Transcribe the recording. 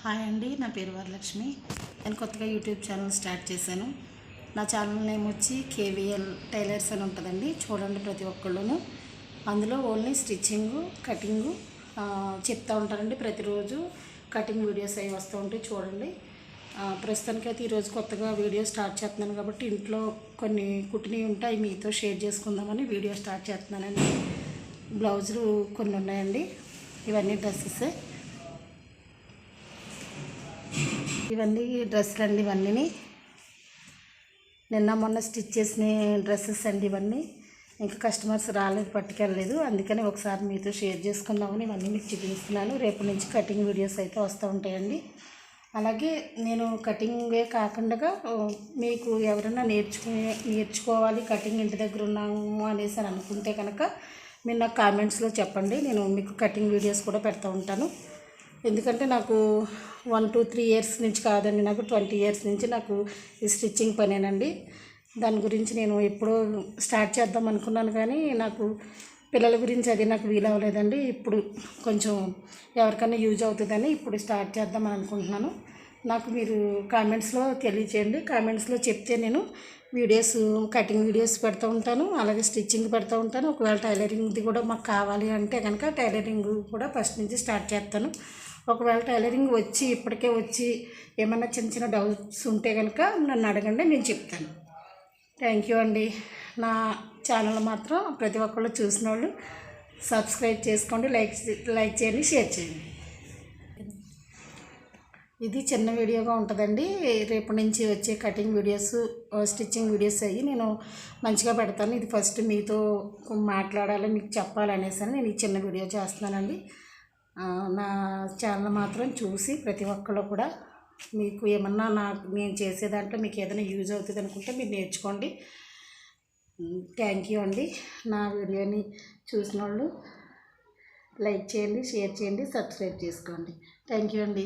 Hi అండి, నా పేరు వరలక్ష్మి. నేను కొత్తగా యూట్యూబ్ ఛానల్ స్టార్ట్ చేశాను. నా ఛానల్ నేమ్ వచ్చి కేవీఎల్ టైలర్స్ అని ఉంటుందండి. చూడండి ప్రతి ఒక్కళ్ళును. అందులో ఓన్లీ స్టిచ్చింగు, కటింగు చెప్తూ ఉంటారండి. ప్రతిరోజు కటింగ్ వీడియోస్ అవి వస్తూ ఉంటాయి, చూడండి. ప్రస్తుతానికైతే ఈరోజు కొత్తగా వీడియో స్టార్ట్ చేస్తున్నాను కాబట్టి ఇంట్లో కొన్ని కుట్టినవి ఉంటాయి, మీతో షేర్ చేసుకుందామని వీడియో స్టార్ట్ చేస్తున్నానండి. బ్లౌజులు కొన్ని ఉన్నాయండి, ఇవన్నీ డ్రెస్సెస్. ఇవన్నీ డ్రెస్సులు అండి. ఇవన్నీ నిన్న మొన్న స్టిచ్ చేసిన డ్రెస్సెస్ అండి. ఇవన్నీ ఇంకా కస్టమర్స్ రాలేదు, పట్టుకెళ్ళలేదు. అందుకని ఒకసారి మీతో షేర్ చేసుకుందామని ఇవన్నీ మీకు చూపిస్తున్నాను. రేపు నుంచి కటింగ్ వీడియోస్ అయితే వస్తూ ఉంటాయండి. అలాగే నేను కటింగే కాకుండా మీకు ఎవరైనా నేర్చుకోవాలి, కటింగ్ ఇంటి దగ్గర ఉన్నాము అనేసి అని అనుకుంటే కనుక మీరు నాకు కామెంట్స్లో చెప్పండి. నేను మీకు కటింగ్ వీడియోస్ కూడా పెడతా ఉంటాను. ఎందుకంటే నాకు 1 to 3 years నుంచి కాదండి, నాకు 20 years నుంచి నాకు ఈ స్టిచ్చింగ్ పనేనండి. దాని గురించి నేను ఎప్పుడో స్టార్ట్ చేద్దాం అనుకున్నాను, కానీ నాకు పిల్లల గురించి అది నాకు వీలవ్వలేదండి. ఇప్పుడు కొంచెం ఎవరికైనా యూజ్ అవుతుందని ఇప్పుడు స్టార్ట్ చేద్దామని అనుకుంటున్నాను. నాకు మీరు కామెంట్స్లో తెలియచేయండి. కామెంట్స్లో చెప్తే నేను వీడియోస్, కటింగ్ వీడియోస్ పెడుతూ ఉంటాను, అలాగే స్టిచ్చింగ్ పెడుతూ ఉంటాను. ఒకవేళ టైలరింగ్ది కూడా మాకు కావాలి అంటే కనుక టైలరింగ్ కూడా ఫస్ట్ నుంచి స్టార్ట్ చేస్తాను. ఒకవేళ టైలరింగ్ వచ్చి ఇప్పటికే వచ్చి ఏమన్నా చిన్న చిన్న డౌట్స్ ఉంటే కనుక నన్ను అడగండి, నేను చెప్తాను. థ్యాంక్ యూ అండి. నా ఛానల్ మాత్రం ప్రతి ఒక్కళ్ళు చూసిన వాళ్ళు సబ్స్క్రైబ్ చేసుకోండి, లైక్ చేయండి, షేర్ చేయండి. ఇది చిన్న వీడియోగా ఉంటుందండి. రేపు నుంచి వచ్చే కటింగ్ వీడియోస్, స్టిచ్చింగ్ వీడియోస్ అయ్యి నేను మంచిగా పెడతాను. ఇది ఫస్ట్ మీతో మాట్లాడాలి, మీకు చెప్పాలనేసి నేను ఈ చిన్న వీడియో చేస్తున్నానండి. నా ఛానల్ మాత్రం చూసి ప్రతి ఒక్కళ్ళు కూడా మీకు ఏమన్నా నేను చేసే దాంట్లో మీకు ఏదైనా యూజ్ అవుతుంది అనుకుంటే మీరు నేర్చుకోండి. థ్యాంక్ యూ అండి. నా వీడియోని చూసిన వాళ్ళు లైక్ చేయండి, షేర్ చేయండి, సబ్స్క్రైబ్ చేసుకోండి. థ్యాంక్ యూ అండి.